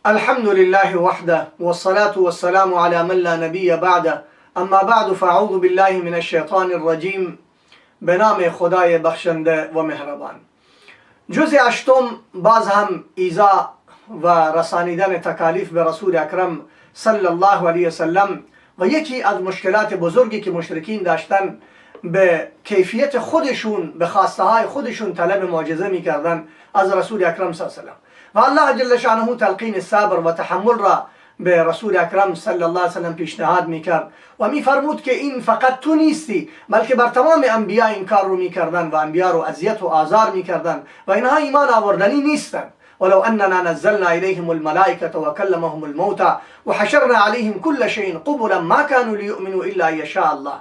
الحمد لله وحده والصلاة والسلام على من لا نبي بعده. اما بعد فاعوذ بالله من الشیطان الرجیم. به نام خدای بخشنده و مهربان. جزء هشتم باز هم ایذا و رسانیدن تکالیف به رسول اکرم صلی الله علیه وسلم و یکی از مشکلات بزرگی که مشرکین داشتن به کیفیت خودشون، به خواسته های خودشون طلب معجزه میکردن از رسول اکرم صلی الله علیه وسلم و الله جل شانه تلقین صبر و تحمل را به رسول اکرم صلی الله علیه وسلم پیشنهاد میکرد و میفرمود که این فقط تو نیستی، بلکه بر تمام انبیا این کار رو میکردن و انبیا رو اذیت و آزار میکردن و اینها ایمان آوردنی نیستن. ولو اننا نزلنا الیهم الملائکه وکلمهم الموتى وحشرنا علیهم كل شیء قبلا ما كانوا لیؤمنوا الا یشاء الله.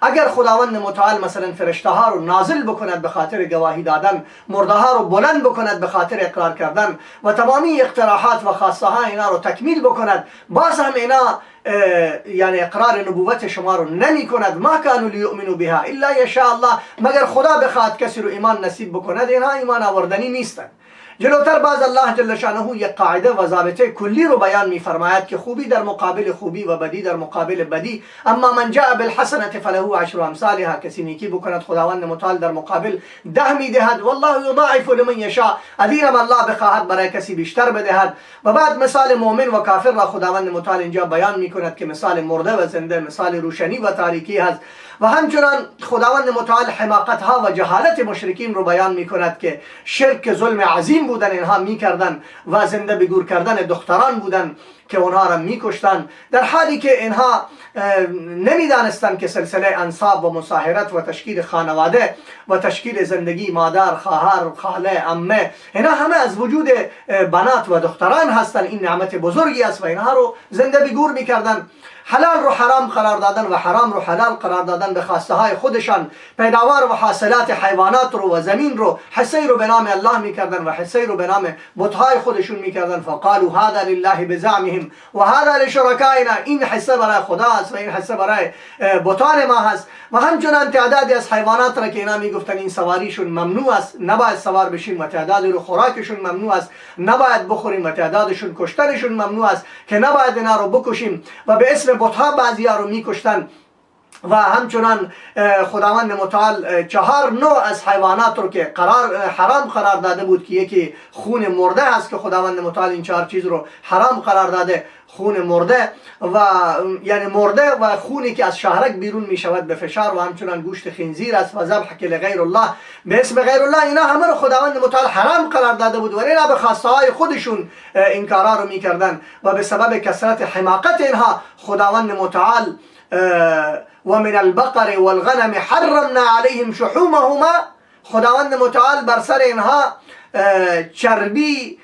اگر خداوند متعال مثلا فرشته ها رو نازل بکند به خاطر گواهی دادن، مرده ها رو بلند بکند به خاطر اقرار کردن و تمامی اقتراحات و خواسته ها اینا رو تکمیل بکند، باز هم اینا یعنی اقرار نبوت شما رو نمی کند، ما کانوا لیؤمنوا بها الا یشاء الله، مگر خدا بخواد کسی رو ایمان نصیب بکند، اینها ایمان آوردنی نیستن. جلوتر باز الله جل شانه یک قاعده و ضابطه کلی رو بیان می‌فرماید که خوبی در مقابل خوبی و بدی در مقابل بدی، اما من جاء بالحسنه فله عشر امثالها، کسی نیکی بکند خداوند متعال در مقابل 10 میدهد، والله یضاعف لمن یشاء، ادینم الله بخواهد برای کسی بیشتر بدهد. و بعد مثال مؤمن و کافر را خداوند متعال اینجا بیان می‌کند که مثال مرده و زنده، مثال روشنی و تاریکی هست. و همچنان خداوند متعال حماقت ها و جهالت مشرکین رو بیان می کند که شرک ظلم عظیم بودن اینها می کردن و زنده به گور کردن دختران بودن که اونها را می کشتن، در حالی که اینها نمی دانستن که سلسله انساب و مصاهرت و تشکیل خانواده و تشکیل زندگی مادر، خواهر، خاله، عمه، اینا همه از وجود بنات و دختران هستن. این نعمت بزرگی است و اینها رو زنده به گور می کردن. حلال رو حرام قرار دادن و حرام رو حلال قرار دادن به خواسته های خودشان. پیداوار و حاصلات حیوانات رو و زمین رو حصه رو به نام الله میکردن و حصه رو به نام بت‌های خودشون میکردن. فقالوا هذا لله بزعمهم و هذا لشرکائنا، این حصه برای خدا است و این حصه برای بتان ما هست. و همچنان تعدادی از حیوانات را که اینا میگفتن این سواریشون ممنوع است، نباید سوار بشیم، و تعدادی رو خوراکشون ممنوع است، نباید بخوریم، و تعدادشون کشتنشون ممنوع است که نباید اینا رو بکشیم، و به اسم بت‌ها بعضی‌ها رو میکشتن. و همچنان خداوند متعال 4 نوع از حیوانات رو که حرام قرار داده بود که یکی خون مرده هست که خداوند متعال این 4 چیز رو حرام قرار داده. خون مرده و یعنی مرده و خونی که از شهرک بیرون می شود به فشار، و همچنان گوشت خنزیر است و ذبح که لغیر الله، به اسم غیر الله، اینا همه رو خداوند متعال حرام قرار داده بود و اینا به خواسته های خودشون این کارا رو می کردن. و به سبب کثرت حماقت اینها خداوند متعال ومن البقر والغنم حرمنا عليهم شحومهما، خداوند متعال بر سر اینها چربی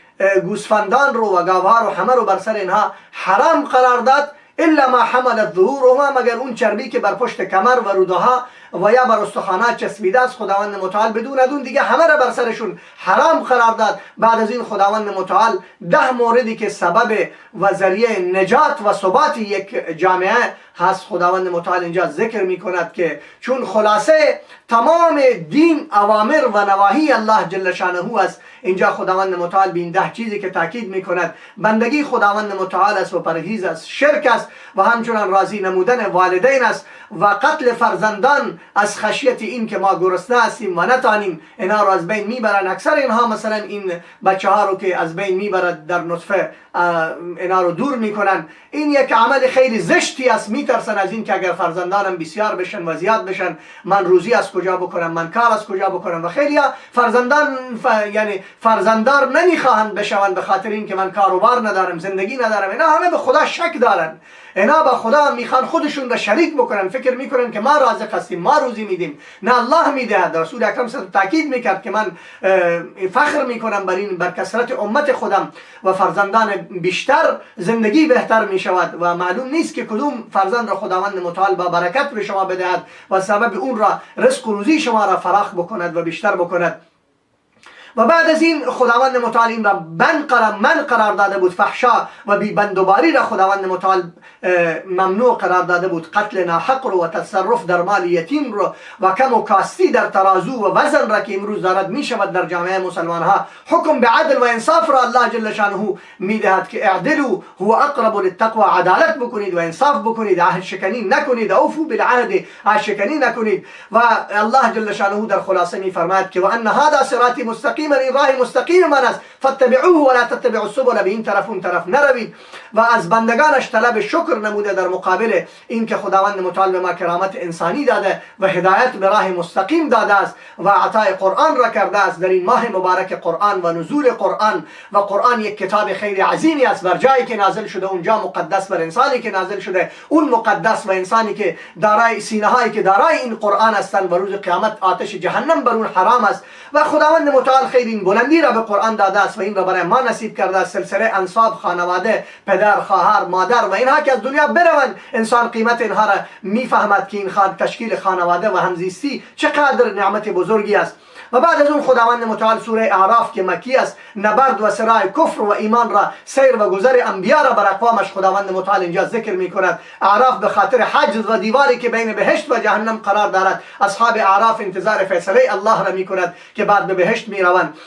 گوسفندان رو و گاوها رو همه رو بر سر اینها حرام قرار داد، الا ما حملت ظهورهما، مگر اون چربی که بر پشت کمر و رودها و یا بر استخوانات چسبیده است، خداوند متعال بدون ادون دیگه همه را بر سرشون حرام قرار داد. بعد از این خداوند متعال 10 موردی که سبب و ذریعه نجات و ثبات یک جامعه هست خداوند متعال اینجا ذکر می کند که چون خلاصه تمام دین اوامر و نواهی الله جل شانه است، اینجا خداوند متعال به این 10 چیزی که تاکید می کند، بندگی خداوند متعال است و پرهیز از شرک است و همچنان راضی نمودن والدین است و قتل فرزندان از خشیت این که ما گرسنه هستیم و نتانیم اینا رو از بین میبرن. اکثر اینها مثلا این بچه ها رو که از بین میبرد در نطفه اینا رو دور میکنن. این یک عمل خیلی زشتی است. میترسن از این که اگر فرزندانم بسیار بشن و زیاد بشن، من روزی از کجا بکنم، من کار از کجا بکنم. و خیلی فرزندان یعنی فرزنددار نمیخواهند بشوند به خاطر این که من کاروبار ندارم، زندگی ندارم. اینا همه به خدا شک دارن، اینا با خدا میخوان خودشون را شریک بکنن، فکر میکنن که ما رازق هستیم، ما روزی میدیم. نه، الله میدهد. رسول اکرم صلی الله علیه و تاکید میکرد که من فخر میکنم بر کثرت امت خودم و فرزندان بیشتر زندگی بهتر میشود و معلوم نیست که کدوم فرزند را خداوند متعال با برکت به شما بدهد و سبب اون را رزق و روزی شما را فراخ بکند و بیشتر بکند. و بعد از این خداوند متعال این را من قرار داده بود، فحشا و بی بندوباری را خداوند متعال ممنوع قرار داده بود، قتل ناحق رو و تصرف در مال یتیم رو و کم و کاستی در ترازو و وزن را که امروز دارد می شود در جامعه مسلمان ها. حکم به عدل و انصاف را الله جل شانه می دهد که اعدلوا هو اقرب للتقوى، عدالت بکنید و انصاف بکنید، عهد شکنی نکنید، اوفوا بالعهد، عهد شکنی نکنید. و الله جل شانه در خلاصه می فرماید که و ان هذا صراطی مستقیما، این راه مستقیم من است، فاتبعوه ولا تتبعوا السبل، به این طرف اون طرف نروید. و از بندگانش طلب شکر نموده در مقابل این که خداوند متعال به ما کرامت انسانی داده و هدایت به راه مستقیم داده است و عطای قرآن را کرده است در این ماه مبارک قرآن و نزول قرآن. و قرآن یک کتاب خیلی عظیمی است، بر جایی که نازل شده اونجا مقدس، بر انسانی که نازل شده اون مقدس، و انسانی که دارای سینه هایی که دارای این قرآن هستند و روز قیامت آتش جهنم بر اون حرام است. و خداوند متعال خیلی این بلندی را به قرآن داده است و این را برای ما نصیب کرده است. سلسله انساب، خانواده، پدر، خواهر، مادر و اینها که از دنیا بروند، انسان قیمت اینها را میفهمد که این تشکیل خانواده و همزیستی چقدر نعمت بزرگی است. و بعد از اون خداوند متعال سوره اعراف که مکی است، نبرد و صراع کفر و ایمان را، سیر و گذر انبیا را بر اقوامش خداوند متعال اینجا ذکر می کند. اعراف به خاطر حجز و دیواری که بین بهشت و جهنم قرار دارد، اصحاب اعراف انتظار فیصله الله را می کند که بعد به بهشت می روند.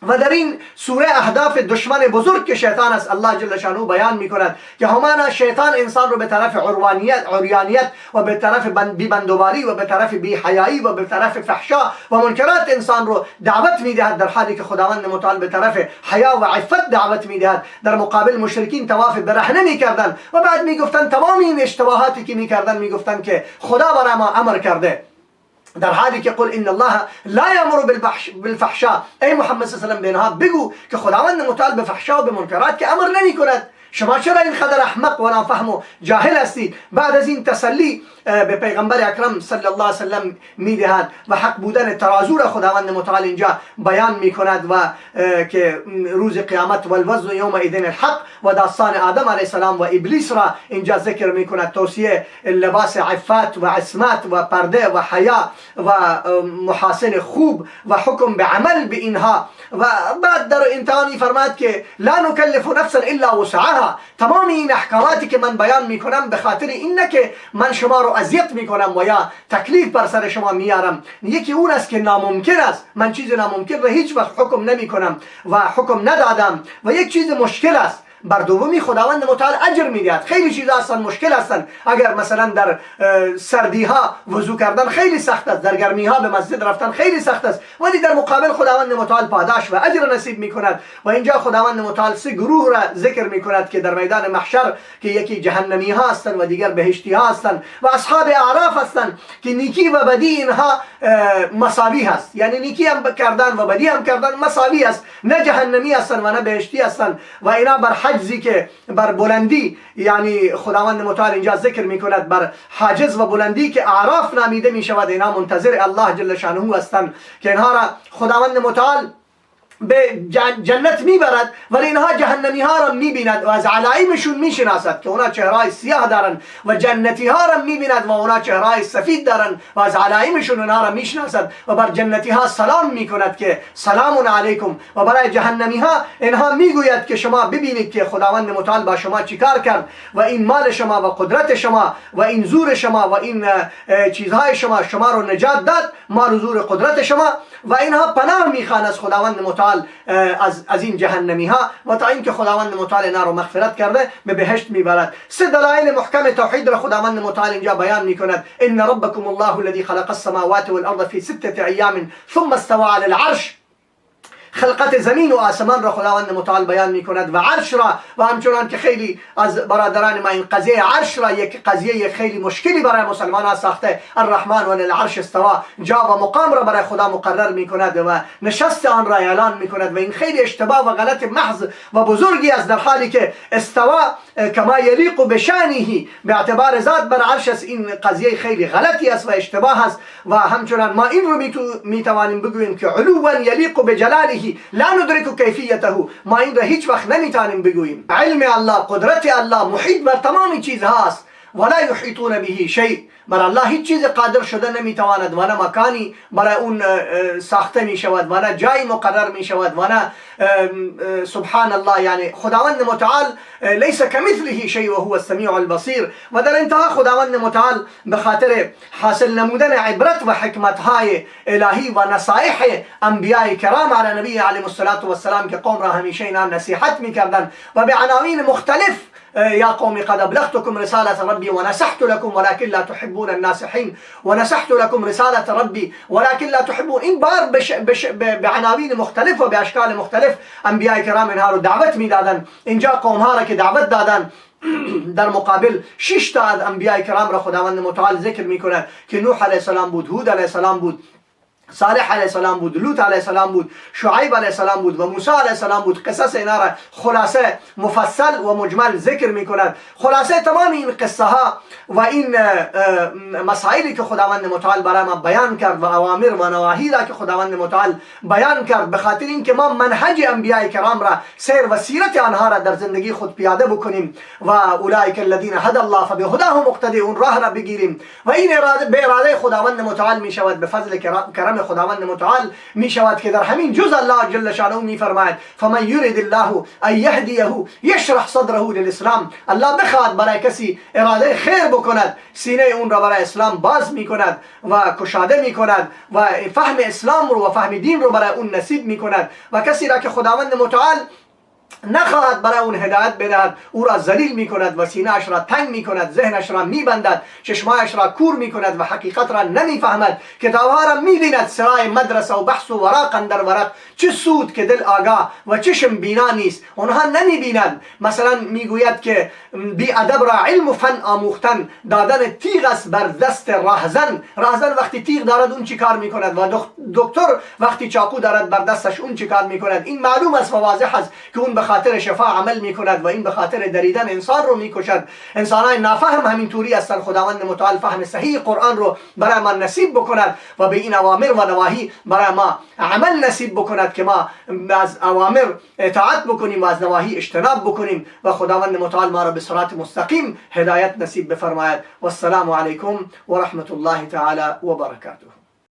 و در این سوره اهداف دشمن بزرگ که شیطان است الله جل شانه بیان می کند که همانا شیطان انسان رو به طرف عریانیت و به طرف بیبندوباری و به طرف بیحیایی و به طرف فحشا و منکرات انسان رو دعوت می دهد، در حالی که خداوند متعال به طرف حیا و عفت دعوت می دهد. در مقابل مشرکین طواف برهنه می کردن و بعد می گفتن تمام این اشتباهاتی که می کردن می گفتن که خدا برای ما امر کرده، در حالی که قل ان الله لا یامر بالفحشاء، ای محمد صلی الله علیه و سلم به اینها بگو که خداوند متعال به فحشا و به منکرات که امر نمی کند. شما چرا این قدر احمق و نافهم و جاهل هستید؟ بعد از این تسلی به پیغمبر اکرم صلی الله علیه و سلم میدهد و حق بودن ترازو را خداوند متعال اینجا بیان میکند و که روز قیامت والوزن یومئذ الحق و داستان آدم علیه السلام و ابلیس را اینجا ذکر میکند، توصیه لباس عفت و عصمت و پرده و حیا و محاسن خوب و حکم به عمل به اینها. و بعد در انتها میفرماید که لا نکلف نفسا الا وسعها، تمام این احکاماتی که من بیان میکنم به خاطر این نه که من شما رو اذیت میکنم و یا تکلیف بر سر شما میارم، یکی اون است که ناممکن است، من چیز ناممکن را هیچ وقت حکم نمیکنم و حکم ندادم، و یک چیز مشکل است بر دومی خداوند متعال اجر میدهد. خیلی چیزا هستن مشکل هستن، اگر مثلا در سردی ها وضو کردن خیلی سخت است، در گرمی ها به مسجد رفتن خیلی سخت است، ولی در مقابل خداوند متعال پاداش و اجر نصیب میکند. و اینجا خداوند متعال سه گروه را ذکر میکند که در میدان محشر که یکی جهنمی ها هستند و دیگر بهشتی ها هستند و اصحاب اعراف هستند که نیکی و بدی اینها مساوی هست، یعنی نیکی هم کردن و بدی هم کردن مساوی است، نه جهنمی هستند و نه بهشتی هستند. و اینا بر حجزی که بر بلندی، یعنی خداوند متعال اینجا ذکر میکند بر حاجز و بلندی که اعراف نامیده میشود، اینا منتظر الله جل شانه هستند که اینها را خداوند متعال به جنت میبرد، ولی اینها جهنمی ها را میبیند و از علائمشون میشناسد که اونا چهرهای سیاه دارن، و جنتی ها را میبیند و اونا چهرهای سفید دارن و از علائمشون اونا را میشناسد و بر جنتی ها سلام میکند که سلام علیکم، و برای جهنمی ها اینها میگوید که شما ببینید که خداوند متعال با شما چیکار کرد و این مال شما و قدرت شما و این زور شما و این چیزهای شما رو نجات داد، مال و زور قدرت شما، و اینها پناه میخوان از خداوند متعال از این جهنمی ها، و تا اینکه خداوند متعال اینا رو مغفرت کرده به بهشت میبرد. سه دلایل محکم توحید را خداوند متعال اینجا بیان میکند. ان ربکم الله الذی خلق السماوات والارض فی 6 ایام ثم استوى علی العرش، خلقت زمین و آسمان را خداوند متعال بیان می کند و عرش را، و همچنان که خیلی از برادران ما این قضیه عرش را یک قضیه خیلی مشکلی برای مسلمان ها ساخته. الرحمن و العرش استوا، جا و مقام را برای خدا مقرر می کند و نشست آن را اعلان می کند، و این خیلی اشتباه و غلط محض و بزرگی است، در حالی که استوا کما یلیق بشانه به اعتبار ذات بر عرش است. این قضیه خیلی غلطی است و اشتباه است، و همچنان ما این رو می توانیم بگوییم که علوا یلیق بجلاله لا ندرک کیفیته، ما این را هیچ وقت نمیتونیم بگوییم. علم الله، قدرت الله محیط بر تمام چیزهاست، ولا یحیطون به شیء، بر الله هیچ چیز قادر شده نمیتواند و نه مکانی برای اون ساخته می شود و نه جای مقرر می شود و نه سبحان الله، یعنی خداوند متعال لیس کمثله شیء و هو السمیع البصیر. و در انتها خداوند متعال به خاطر حاصل نمودن عبرت و حکمت های الهی و نصایح انبیاء کرام علی نبی علیهم السلام که قوم را همیشه اینا نصیحت میکردن و به عناوین مختلف، یا قوم قد ابلغتكم رسالة ربي ونصحت لكم ولكن لا تحبون الناصحين، ونصحت لكم رسالة ربي ولكن لا تحبون. این بار به عناوین مختلف و به اشکال مختلف انبیاء کرام اینها رو دعوت میدادن. اینجا قوم ها را که دعوت دادن، در مقابل 6 تا از انبیاء کرام را خداوند متعال ذکر میکند که نوح علیه السلام بود، هود علیه السلام بود، صالح علیه السلام بود، لوط علیه السلام بود، شعیب علیه السلام بود و موسی علیه السلام بود. قصص اینا را خلاصه مفصل و مجمل ذکر می کند. خلاصه تمام این قصه ها و این مسائلی که خداوند متعال برای ما بیان کرد و اوامر و نواهی را که خداوند متعال بیان کرد، به خاطر اینکه ما منهج انبیاء کرام را، سیر و سیرت آنها را در زندگی خود پیاده بکنیم و اولئک الذین هدی الله فبهداهم مقتدی، اون راه را بگیریم و این به اراده خداوند متعال می شود، به فضل کرم خداوند متعال می شود که در همین جز الله جل شانه می فرماید فمن یرید الله ان یهدیه یشرح صدره للاسلام. الله بخواد برای کسی اراده خیر بکند، سینه اون را برای اسلام باز می کند و کشاده می کند و فهم اسلام رو و فهم دین رو برای اون نصیب می کند. و کسی را که خداوند متعال نخواهد برای اون هدایت بدهد، او را ذلیل می کند و سینه اش را تنگ می کند، ذهنش را می بندد، چشمایش را کور می کند و حقیقت را نمی فهمد، کتابها را می بیند سرای مدرسه و بحث و ورق در ورق. چه سود که دل آگاه و چشم بینا نیست، اونها نمی بینند. مثلا می گوید که بی ادب را علم و فن آموختن دادن تیغ است بر دست راهزن. راهزن وقتی تیغ دارد اون چی کار می کند و دکتر وقتی چاقو دارد بر دستش اون چی کار می کند. این معلوم است و واضح است که اون به خاطر شفا عمل می کند و این به خاطر دریدن انسان رو می کشد. انسانای نافهم همین طوری هستند. خداوند متعال فهم صحیح قرآن رو برای ما نصیب بکند و به این اوامر و نواهی برای ما عمل نصیب بکند که ما از اوامر اطاعت بکنیم و از نواهی اجتناب بکنیم و خداوند متعال ما را به صراط مستقیم هدایت نصیب بفرماید. والسلام علیکم و رحمت الله تعالی و برکاته.